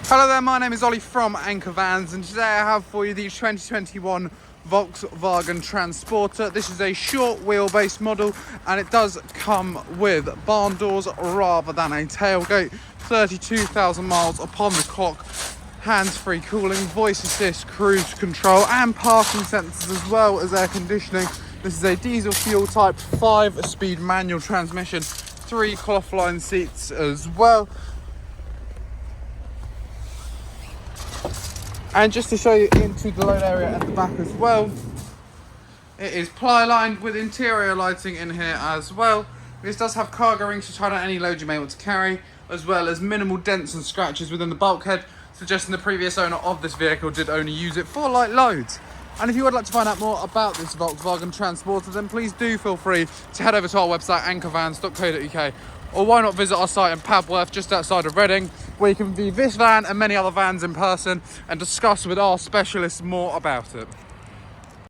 Hello there, my name is Ollie from Anchor Vans, and today I have for you the 2021 Volkswagen Transporter. This is a short wheelbase model and it does come with barn doors rather than a tailgate. 32,000 miles upon the clock, hands-free cooling, voice assist, cruise control and parking sensors as well as air conditioning. This is a diesel fuel type 5-speed manual transmission, 3 cloth line seats as well. And just to show you into the load area at the back as well, it is ply lined with interior lighting in here as well. This does have cargo rings to tie down any load you may want to carry, as well as minimal dents and scratches within the bulkhead, suggesting the previous owner of this vehicle did only use it for light loads. And if you would like to find out more about this Volkswagen Transporter, then please do feel free to head over to our website anchorvans.co.uk, or why not visit our site in Padworth just outside of Reading, where you can view this van and many other vans in person and discuss with our specialists more about it.